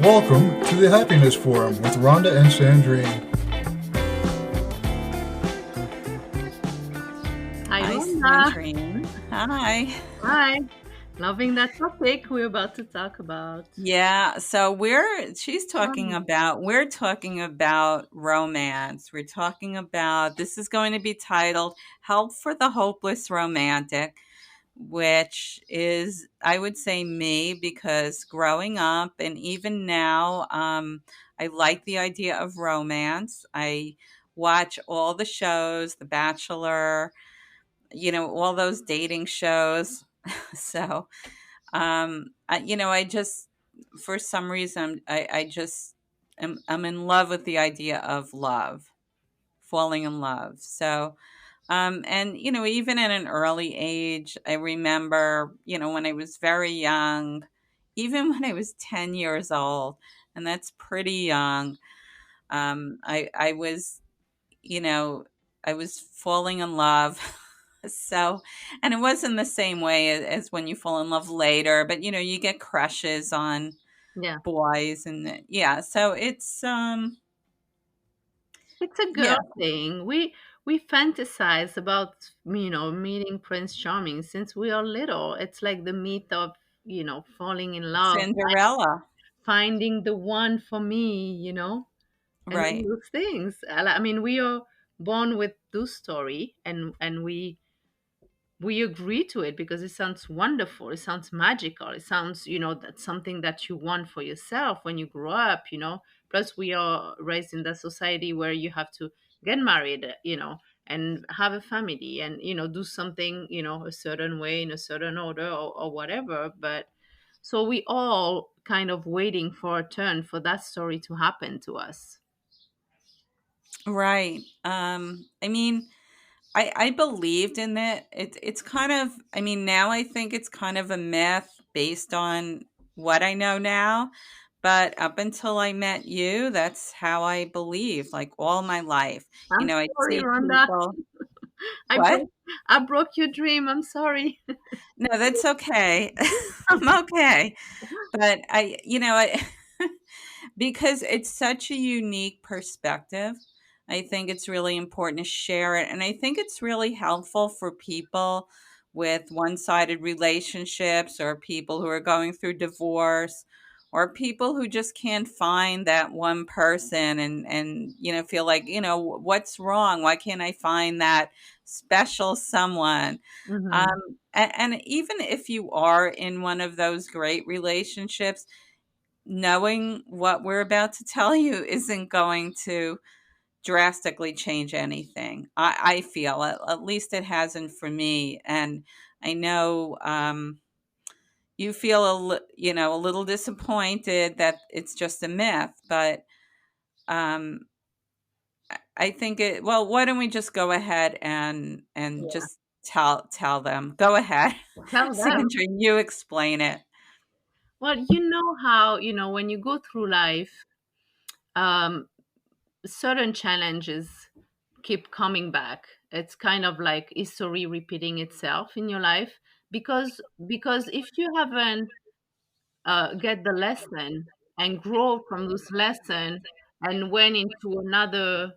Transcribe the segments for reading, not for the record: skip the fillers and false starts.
Welcome to the Happiness Forum with Rhonda and Sandrine. Hi, Hi, Rhonda. Sandrine. Hi. Hi. Loving that topic we're about to talk about. Yeah, so we're talking about romance. We're talking about this is going to be titled Help for the Hopeless Romantic, which is I would say me because growing up and even now, I like the idea of romance. I watch all the shows, The Bachelor, all those dating shows. So I just, for some reason, I just I'm in love with the idea of love, falling in love. So, and even at an early age, I remember, when I was very young, even when I was 10 years old, and that's pretty young. I was, you know, I was falling in love. So, and it wasn't the same way as when you fall in love later, but you get crushes on Yeah. boys and yeah, so It's a yeah, girl thing. We fantasize about, meeting Prince Charming since we are little. It's like the myth of, falling in love, Cinderella, finding the one for me, and all right. those things. I mean, we are born with this story and we agree to it because it sounds wonderful, it sounds magical, it sounds, that's something that you want for yourself when you grow up, plus we are raised in that society where you have to get married, and have a family and do something, a certain way in a certain order, or whatever. But so we all kind of waiting for a turn for that story to happen to us. Right. I mean, I believed in it. It's kind of, I mean, now I think it's kind of a myth based on what I know now. But up until I met you, that's how I believe, like all my life. I'm I'd sorry, see Rhonda. people. i What? broke I broke your dream. I'm sorry. No, that's okay. I'm okay. But because it's such a unique perspective, I think it's really important to share it. And I think it's really helpful for people with one sided relationships or people who are going through divorce or people who just can't find that one person and feel like, what's wrong? Why can't I find that special someone? Hmm. And even if you are in one of those great relationships, knowing what we're about to tell you isn't going to drastically change anything. I feel at least it hasn't for me, and I know you feel a little disappointed that it's just a myth, but um, I think it. Well, why don't we just go ahead and Yeah. just tell them? Go ahead, Tell them. Sandra. You explain it. Well, you know how, when you go through life, um, certain challenges keep coming back. It's kind of like history repeating itself in your life because if you haven't get the lesson and grow from this lesson and went into another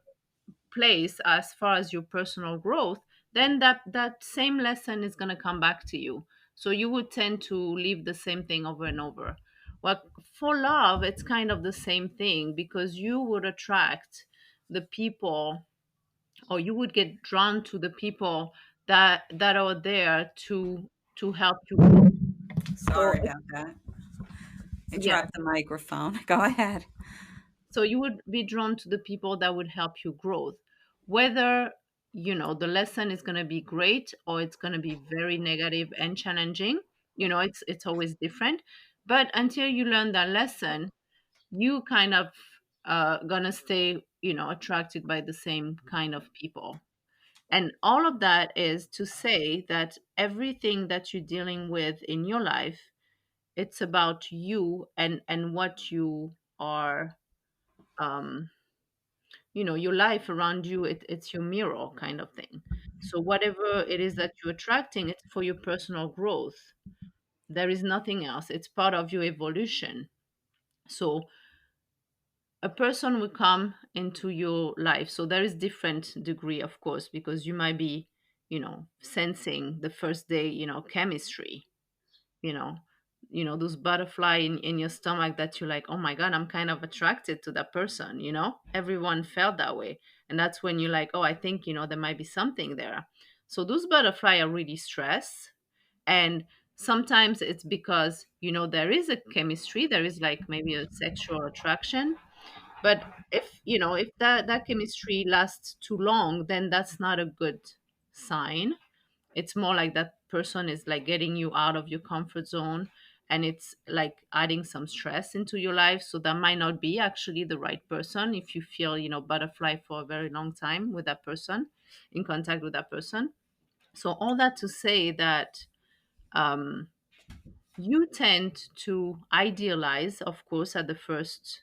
place as far as your personal growth, then that same lesson is going to come back to you. So you would tend to live the same thing over and over. Well, for love, it's kind of the same thing because you would attract the people, or you would get drawn to the people that are there to help you grow. So Sorry about that. I yeah, dropped the microphone. Go ahead. so you would be drawn to the people that would help you grow, whether the lesson is going to be great or it's going to be very negative and challenging. It's always different, but until you learn that lesson, you kind of gonna stay attracted by the same kind of people. And all of that is to say that everything that you're dealing with in your life, it's about you and what you are, um, your life around you. It's your mirror kind of thing. So whatever it is that you're attracting, it's for your personal growth. There is nothing else. It's part of your evolution. So a person will come into your life. So there is different degree, of course, because you might be, sensing the first day, chemistry, you know those butterfly in your stomach that you're like, oh my god, I'm kind of attracted to that person. Everyone felt that way. And that's when you're like, oh, I think, there might be something there. So those butterfly are really stressed. And sometimes it's because, there is a chemistry, there is like maybe a sexual attraction. But if that chemistry lasts too long, then that's not a good sign. It's more like that person is like getting you out of your comfort zone, and it's like adding some stress into your life. So that might not be actually the right person if you feel, butterfly for a very long time with that person, in contact with that person. So all that to say that, um, you tend to idealize, of course, at the first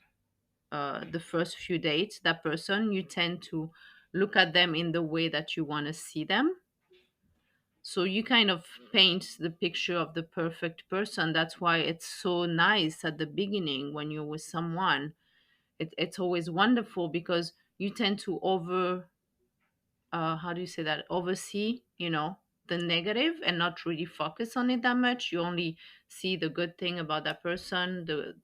few dates, that person, you tend to look at them in the way that you want to see them. So you kind of paint the picture of the perfect person. That's why it's so nice at the beginning when you're with someone. It's always wonderful because you tend to how do you say that, oversee, the negative, and not really focus on it that much. You only see the good thing about that person, the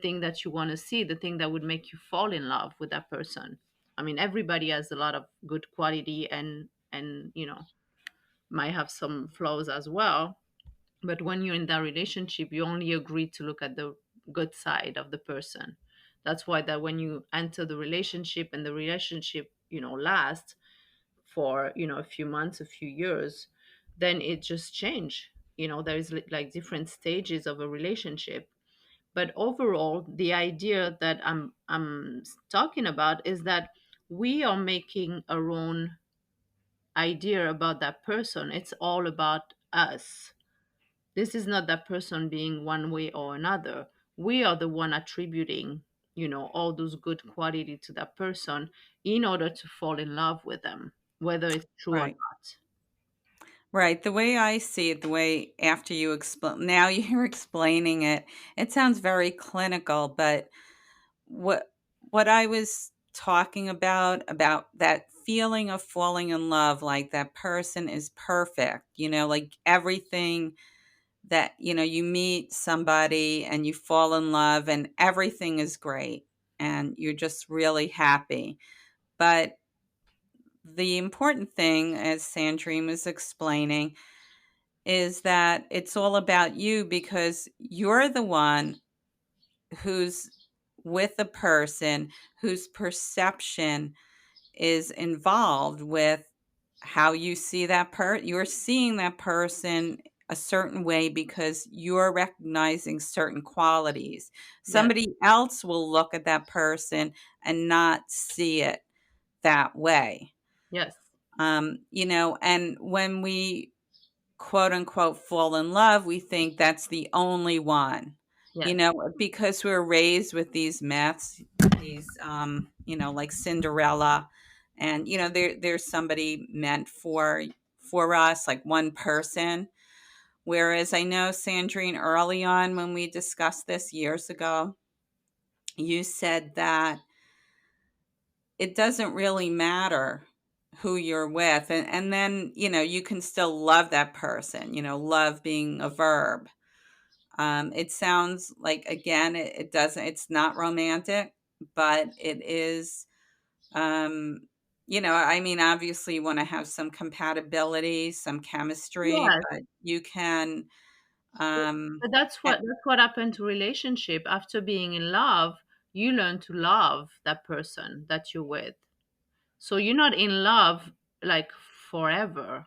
thing that you want to see, the thing that would make you fall in love with that person. I mean, everybody has a lot of good quality, and might have some flaws as well. But when you're in that relationship, you only agree to look at the good side of the person. That's why that when you enter the relationship, and the relationship, lasts for, a few months, a few years, then it just change. There is like different stages of a relationship. But overall, the idea that I'm talking about is that we are making our own idea about that person. It's all about us. This is not that person being one way or another. We are the one attributing, all those good quality to that person in order to fall in love with them, whether it's true or Right. not. Right. The way I see it, the way after you explain, now you're explaining it, it sounds very clinical, but what what I was talking about that feeling of falling in love, like that person is perfect, like everything that, you meet somebody and you fall in love and everything is great and you're just really happy. But the important thing, as Sandrine was explaining, is that it's all about you because you're the one who's with a person whose perception is involved with how you see you're seeing that person a certain way because you're recognizing certain qualities. Yes, Somebody else will look at that person and not see it that way. yes, And when we quote unquote fall in love, we think that's the only one, yes, because we're raised with these myths, these, like Cinderella, and, there's somebody meant for us, like one person. Whereas I know, Sandrine, early on when we discussed this years ago, you said that it doesn't really matter who you're with. And then, you can still love that person, love being a verb. It sounds like, again, it doesn't, it's not romantic, but it is, I mean, obviously you want to have some compatibility, some chemistry, yes. but you can, But um, but that's what happened to relationship. After being in love, you learn to love that person that you're with. So you're not in love like forever.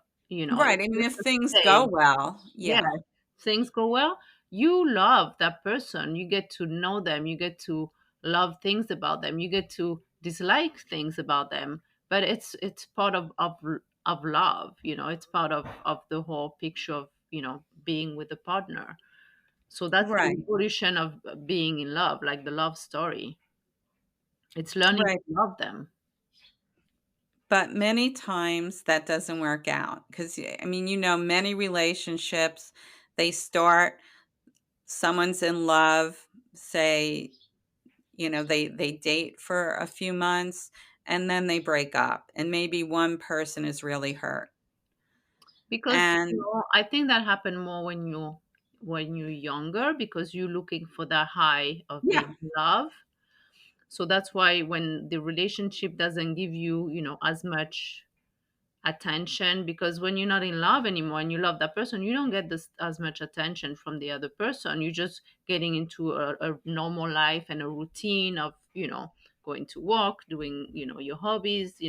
right. It's I mean, just if a things go stage. well, Yeah, yeah. things go well, you love that person. You get to know them. You get to love things about them. You get to dislike things about them. But it's part of love. It's part of the whole picture of being with a partner. So that's the Right. evolution of being in love, like the love story. It's learning Right. to love them. But many times that doesn't work out because, I mean, many relationships, they start, someone's in love, say they date for a few months and then they break up, and maybe one person is really hurt. Because And I think that happened more when you're younger, because you're looking for that high of yeah. being in love. So that's why when the relationship doesn't give you, as much attention, because when you're not in love anymore and you love that person, you don't get this as much attention from the other person. You're just getting into a normal life and a routine of, going to work, doing, your hobbies,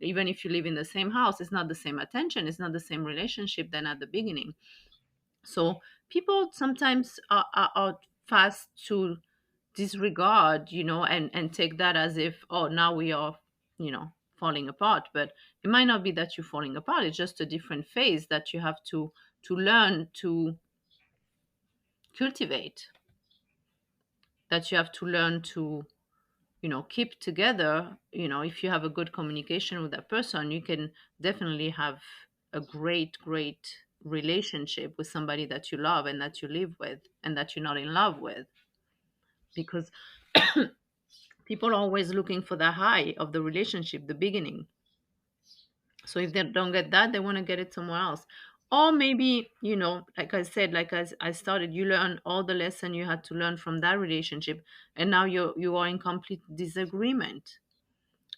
even if you live in the same house, it's not the same attention, it's not the same relationship than at the beginning. So people sometimes are fast to disregard, and take that as if, oh, now we are, falling apart. But it might not be that you're falling apart. It's just a different phase that you have to learn to cultivate, that you have to learn to, keep together. If you have a good communication with that person, you can definitely have a great relationship with somebody that you love and that you live with and that you're not in love with, because people are always looking for the high of the relationship, the beginning. So if they don't get that, they want to get it somewhere else. Or maybe, like I said, like as I started, you learn all the lesson you had to learn from that relationship, and now you are in complete disagreement,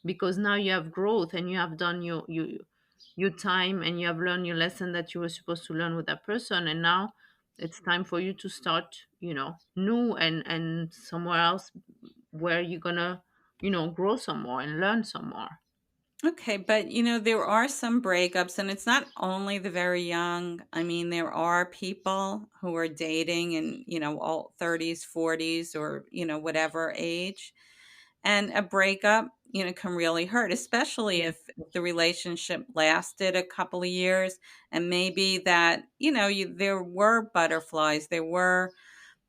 because now you have growth and you have done your time and you have learned your lesson that you were supposed to learn with that person, and now it's time for you to start, new and somewhere else, where you're gonna, grow some more and learn some more. Okay, but there are some breakups, and it's not only the very young. I mean, there are people who are dating in, all 30s, 40s, or, whatever age. And a breakup, can really hurt, especially Yeah. if the relationship lasted a couple of years, and maybe that, there were butterflies, there were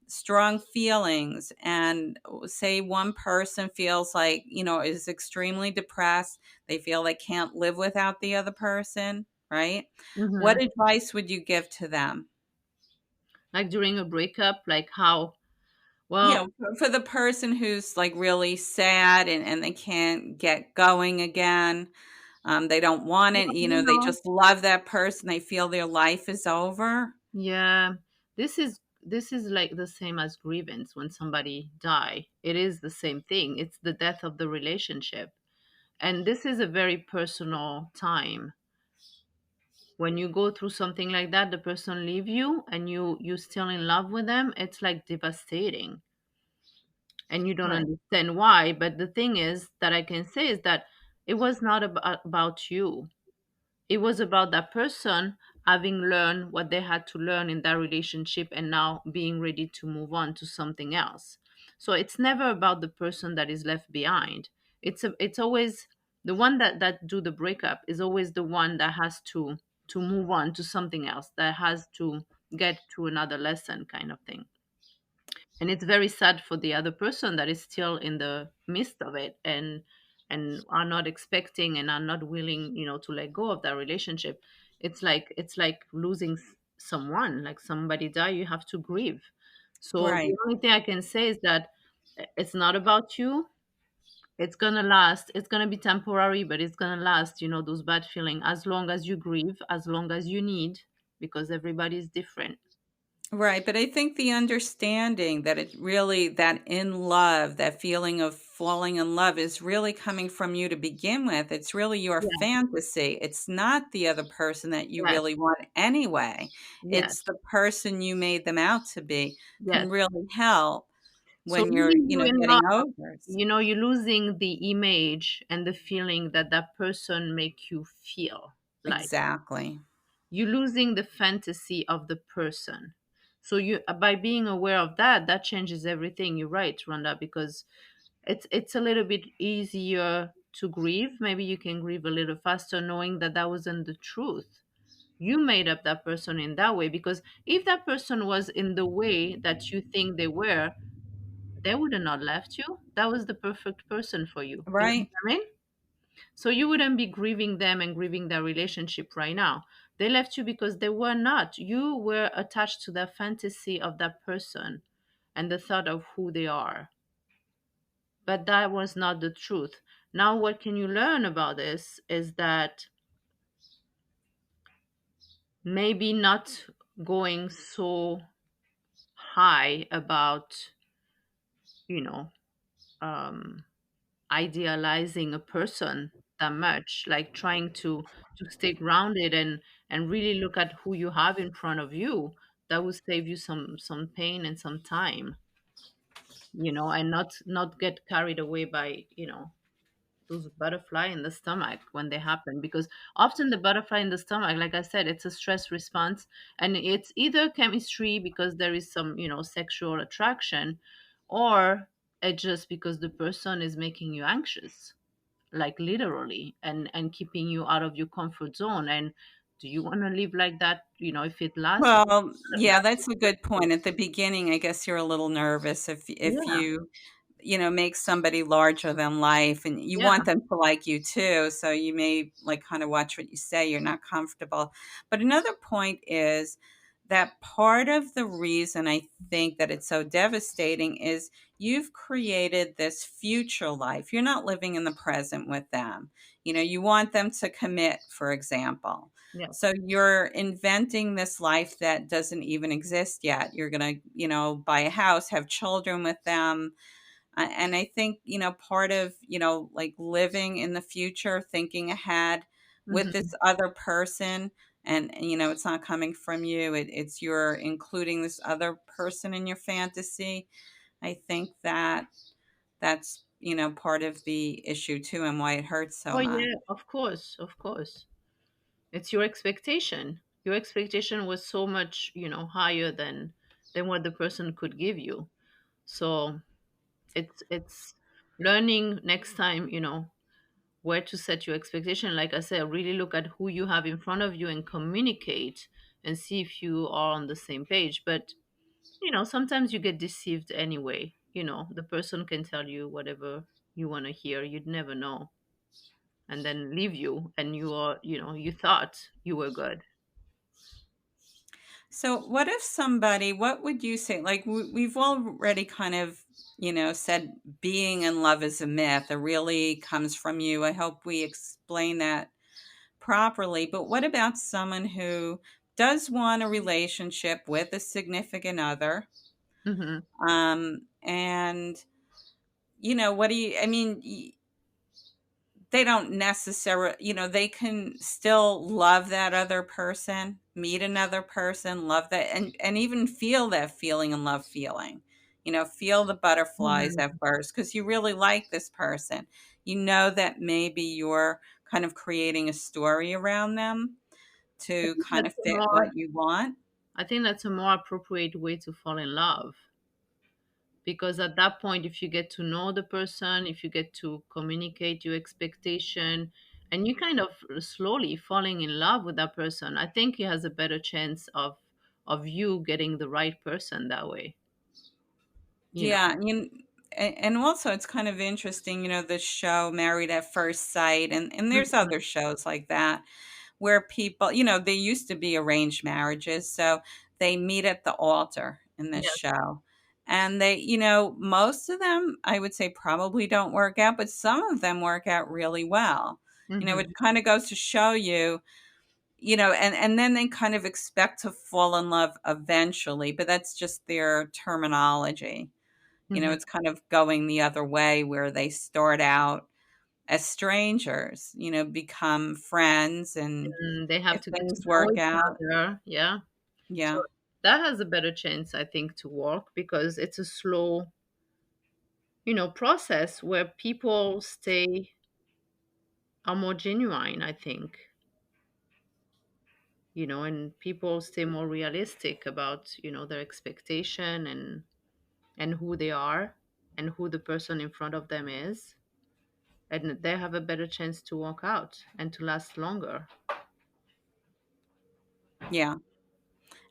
strong feelings, and say one person feels like, is extremely depressed, they feel they can't live without the other person, right? Hmm. What advice would you give to them? Like during a breakup, like how? Yeah, Well, for the person who's like really sad, and they can't get going again. They don't want it, well, they just love that person, they feel their life is over. yeah, this is like the same as grievance. When somebody die, it is the same thing. It's the death of the relationship, and this is a very personal time. When you go through something like that, the person leave you and you still in love with them, it's like devastating, and you don't Right. understand why. But the thing is that I can say is that it was not about you. It was about that person having learned what they had to learn in that relationship and now being ready to move on to something else. So it's never about the person that is left behind. It's always the one that do the breakup is always the one that has to move on to something else, that has to get to another lesson, kind of thing. And it's very sad for the other person that is still in the midst of it, and are not expecting and are not willing, to let go of that relationship. It's like losing someone, like somebody die, you have to grieve. So the Right. only thing I can say is that it's not about you. It's gonna last, it's gonna be temporary, but it's gonna last, those bad feeling, as long as you grieve, as long as you need, because everybody is different. Right, but I think the understanding that it really, that in love, that feeling of falling in love is really coming from you to begin with. It's really your Yeah. fantasy. It's not the other person that you Yes. really want anyway. Yes. It's the person you made them out to be, Yes. can really help So when you're, losing you in getting love, over it. you're losing the image and the feeling that that person make you feel like. Exactly. You're losing the fantasy of the person. So you, by being aware of that, that changes everything. You're right, Rhonda, because it's a little bit easier to grieve. Maybe you can grieve a little faster knowing that that wasn't the truth. You made up that person in that way, because if that person was in the way that you think they were, they would have not left you. That was the perfect person for you. You know Right. what I mean? So you wouldn't be grieving them and grieving their relationship right now. They left you because they were not. You were attached to the fantasy of that person and the thought of who they are. but that was not the truth. Now, what can you learn about this is that maybe not going so high about, you know, um, idealizing a person that much, like trying to stay grounded and really look at who you have in front of you. That will save you some pain and some time, and not get carried away by, those butterfly in the stomach when they happen, because often the butterfly in the stomach, like I said, it's a stress response, and it's either chemistry because there is some, sexual attraction, or it's just because the person is making you anxious, like literally, and keeping you out of your comfort zone. And do you want to live like that, if it lasts? Well, yeah, That's that's a good point. At the beginning, I guess you're a little nervous if yeah, you make somebody larger than life, and you yeah. want them to like you too, so you may like kind of watch what you say. You're not comfortable. But another point is that part of the reason I think that it's so devastating is you've created this future life. You're not living in the present with them. You want them to commit, for example. Yes. So you're inventing this life that doesn't even exist yet. You're going to, buy a house, have children with them. And I think, part of, like living in the future, thinking ahead with Hmm. this other person, and it's not coming from you, it's you're including this other person in your fantasy. I think that that's, part of the issue too, and why it hurts so Oh much. yeah, of course, of course. It's your expectation. Your expectation was so much, higher than what the person could give you. So it's learning next time, where to set your expectation. Like I said, really look at who you have in front of you and communicate and see if you are on the same page. But sometimes you get deceived anyway. The person can tell you whatever you want to hear. You'd never know, and then leave you, and you thought you were good. So, what if somebody, what would you say? Like, we've already kind of, said being in love is a myth. It really comes from you. I hope we explain that properly. But what about someone who does want a relationship with a significant other? Hmm. And, what do you, I mean, they don't necessarily, they can still love that other person, meet another person, love that, and even feel that feeling and love feeling. Feel the butterflies at Hmm. first because you really like this person. You know that maybe you're kind of creating a story around them I to think kind that's of a fit more what you want. I think that's a more appropriate way to fall in love, because at that point, if you get to know the person, if you get to communicate your expectation, and you kind of slowly falling in love with that person, I think he has a better chance of you getting the right person that way. you know Yeah, and also it's kind of interesting, the show Married at First Sight, and there's Mhm. other shows like that where people, they used to be arranged marriages, so they meet at the altar in this Yes. show. And they, most of them, I would say, probably don't work out, but some of them work out really well. Which Hmm. kind of goes to show you, and then they kind of expect to fall in love eventually, but that's just their terminology. Hmm. It's kind of going the other way where they start out as strangers, become friends, and And they have if to get to things know work each out, other. Yeah. So yeah. that has a better chance, I think, to work, because it's a slow, process where people are more genuine, I think, and people stay more realistic about, their expectation and who they are and who the person in front of them is. And they have a better chance to work out and to last longer. Yeah.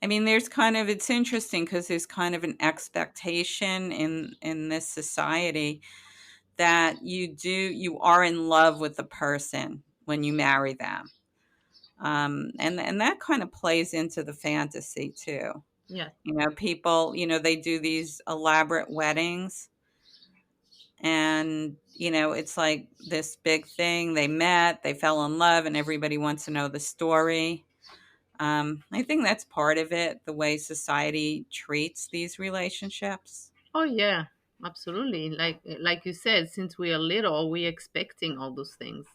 I mean, it's interesting because there's kind of an expectation in this society that you are in love with the person when you marry them. And that kind of plays into the fantasy too. Yes. People, they do these elaborate weddings, And, it's like this big thing. They met, they fell in love, and everybody wants to know the story. I think that's part of it, the way society treats these relationships. Oh yeah, absolutely. Like you said, since we are little, we're expecting all those things.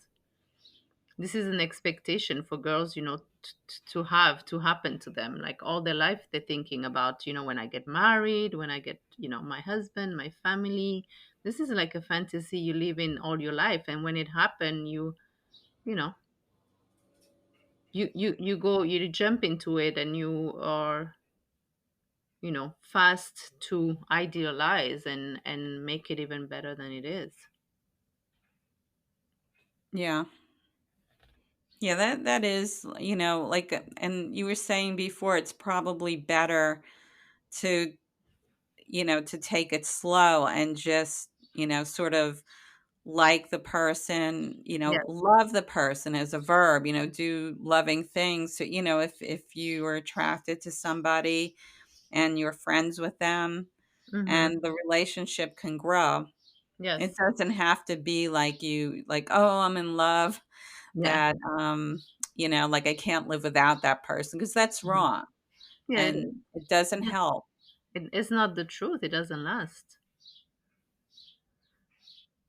This is an expectation for girls, to have to happen to them. Like all their life, they're thinking about, when I get married, when I get, my husband, my family. This is like a fantasy you live in all your life, and when it happen, you know, you jump into it, and you are, fast to idealize and make it even better than it is. Yeah. Yeah, that is, like, and you were saying before, it's probably better to, to take it slow and just, sort of like the person, Yeah. love the person as a verb, do loving things. So, if you are attracted to somebody and you're friends with them Mm-hmm. and the relationship can grow, it Yes. doesn't have to be like oh, I'm in love, Yeah. that, like I can't live without that person, because that's Mhm. wrong Yeah. and it doesn't help. It's not the truth. It doesn't last.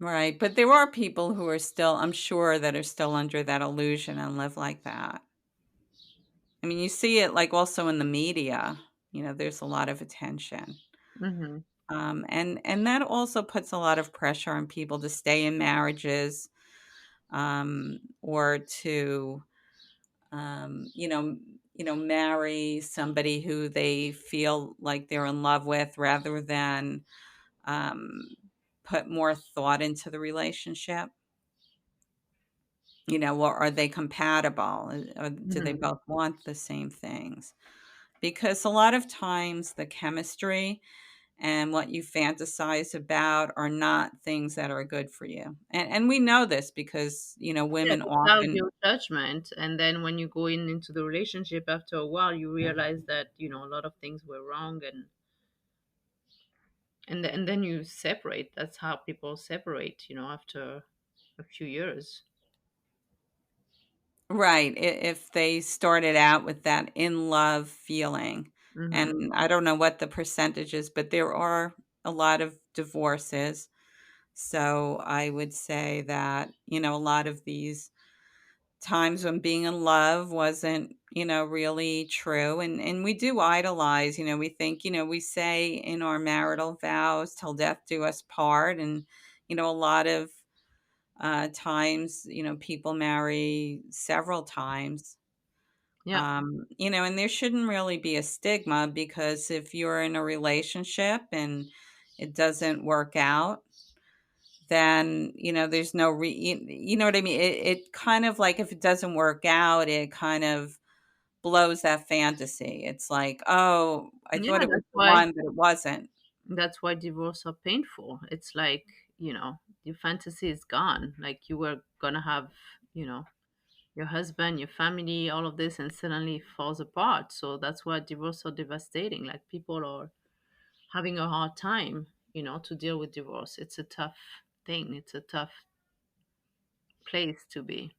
Right. But there are people who are still, I'm sure, that are still under that illusion and live like that. I mean, you see it like also in the media, there's a lot of attention. Mm-hmm. And that also puts a lot of pressure on people to stay in marriages, or to, marry somebody who they feel like they're in love with, rather than, um, put more thought into the relationship. Or are they compatible? Or do they Mm-hmm. both want the same things? Because a lot of times the chemistry and what you fantasize about are not things that are good for you. And we know this because, Yeah, women without often. your judgment, and then when you go into the relationship after a while, you realize that a lot of things were wrong, and then you separate. That's how people separate. After a few years. Right, if they started out with that in love feeling, Mm-hmm. and I don't know what the percentage is, but there are a lot of divorces. So I would say that, a lot of these times when being in love wasn't, really true. And we do idolize, we think, we say in our marital vows, till death do us part. And, a lot of times, people marry several times. Yeah. And there shouldn't really be a stigma, because if you're in a relationship and it doesn't work out, then, there's no you know what I mean? It kind of like, if it doesn't work out, it kind of blows that fantasy. It's like, oh, I Yeah. thought it was the one, but it wasn't. That's why divorce are painful. It's like, your fantasy is gone. Like you were gonna have, you know, your husband, your family, all of this, and suddenly it falls apart. So that's why divorce are devastating. Like people are having a hard time, to deal with divorce. It's a tough thing. It's a tough place to be.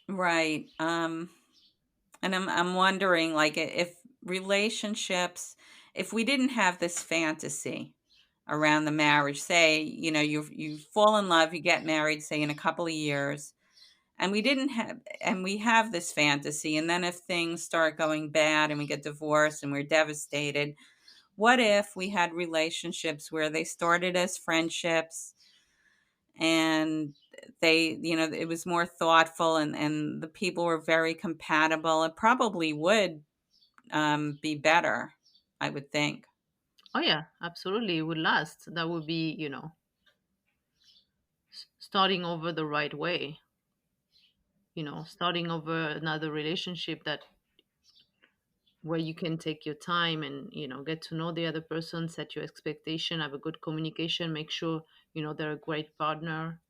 Right. And I'm wondering, like, if relationships, if we didn't have this fantasy around the marriage, say, you fall in love, you get married, say, in a couple of years, and we have this fantasy, and then if things start going bad and we get divorced and we're devastated, what if we had relationships where they started as friendships, and they, it was more thoughtful, and the people were very compatible? It probably would, be better, I would think. Oh yeah, absolutely. It would last. That would be, starting over the right way. Starting over another relationship that where you can take your time and get to know the other person, set your expectation, have a good communication, make sure they're a great partner.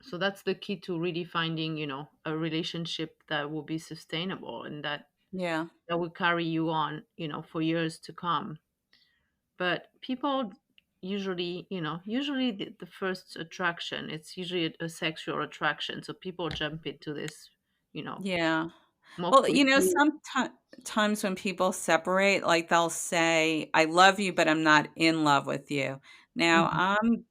So that's the key to really finding a relationship that will be sustainable and that Yeah. that will carry you on, for years to come. But people usually, usually the first attraction, it's usually a sexual attraction. So people jump into this, you know, Yeah. more Well, quickly. sometimes when people separate, like they'll say, I love you, but I'm not in love with you. Now, Mhm. I'm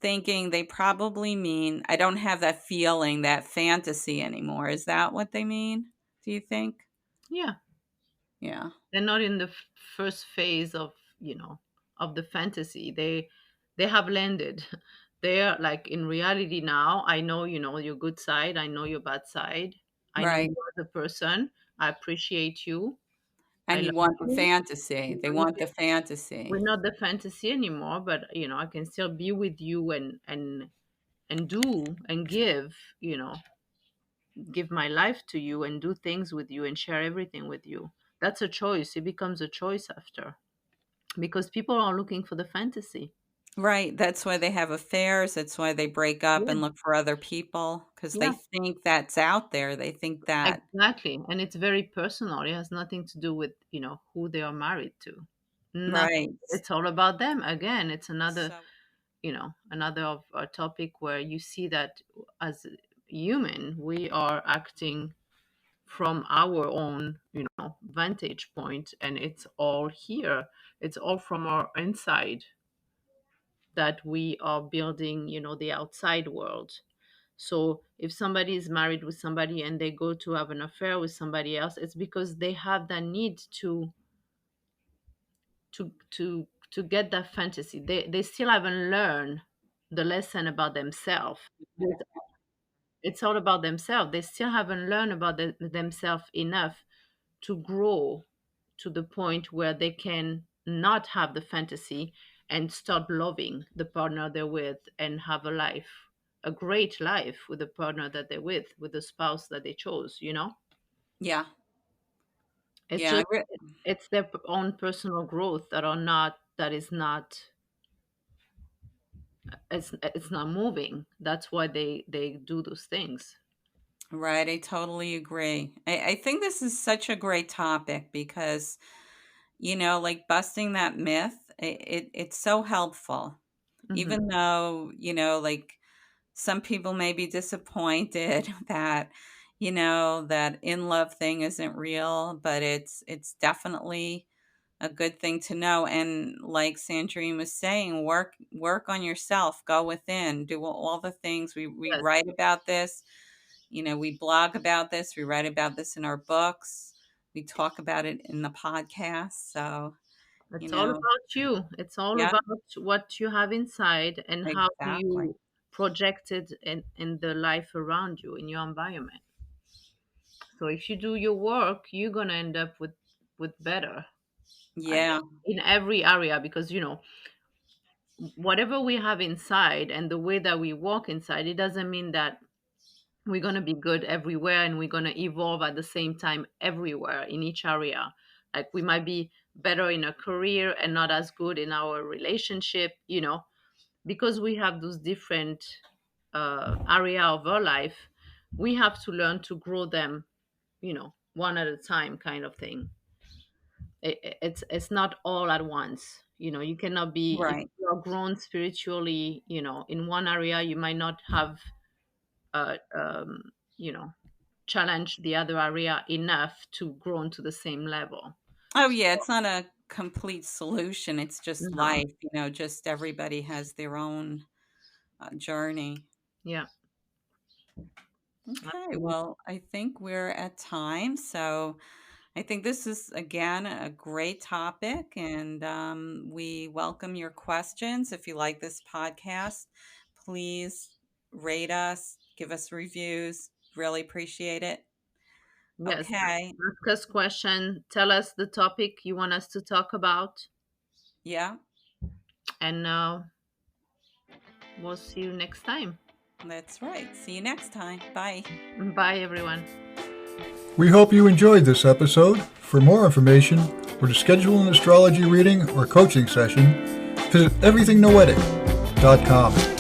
thinking they probably mean I don't have that feeling, that fantasy anymore. Is that what they mean? Do you think? Yeah. Yeah. They're not in the first phase of, of the fantasy. They have landed. They're like in reality now. I know, your good side. I know your bad side. I know Right. you as a person. I appreciate you. I And you love want the you. fantasy. They want the We're fantasy. not the fantasy anymore, but I can still be with you and do and give my life to you and do things with you and share everything with you. That's a choice. It becomes a choice after, because people are looking for the fantasy. Right. That's why they have affairs. That's why they break up Yeah, and look for other people because they yeah, think that's out there. They think that, exactly. And it's very personal. It has nothing to do with, who they are married to. right. Nothing. It's all about them. Again, it's another, So, another of a topic where you see that as human, we are acting from our own, vantage point, and it's all here. It's all from our inside that we are building, the outside world. So if somebody is married with somebody and they go to have an affair with somebody else, it's because they have that need to get that fantasy. They still haven't learned the lesson about themselves. It's all about themselves. They still haven't learned about themselves enough to grow to the point where they can not have the fantasy and start loving the partner they're with and have a great life with the partner that they're with the spouse that they chose. yeah. It's Yeah. just it's their own personal growth that is not it's not moving. That's why they do those things. Right. I totally agree. I think this is such a great topic because, like busting that myth, it's so helpful. Hmm. Even though, like some people may be disappointed that, that in love thing isn't real, but it's definitely a good thing to know. And like Sandrine was saying, work on yourself, go within, do all the things we Yes, write about this. We blog about this, we write about this in our books, we talk about it in the podcast. So, you it's all know, about you. It's all yeah, about what you have inside and how do exactly. you project it in the life around you, in your environment. So if you do your work, you're gonna end up with better at, Yeah, in every area, because whatever we have inside and the way that we walk inside, it doesn't mean that we're gonna be good everywhere and we're gonna evolve at the same time everywhere in each area. Like we might be better in a career and not as good in our relationship, because we have those different area of our life. We have to learn to grow them, one at a time, kind of thing. It's not all at once. You cannot be, if right. you are grown spiritually, in one area, you might not have uh, um, you know challenge the other area enough to grow to the same level. Oh, yeah, it's not a complete solution. It's just No. life, just everybody has their own journey. Yeah. Okay, well, I think we're at time. So I think this is, again, a great topic, and we welcome your questions. If you like this podcast, please rate us, give us reviews. Really appreciate it. Yes. Okay. Ask us question. Tell us the topic you want us to talk about, Yeah, and we'll see you next time. that's right. See you next time. Bye. Bye, everyone. We hope you enjoyed this episode. For more information or to schedule an astrology reading or coaching session, visit everythingnoetic.com.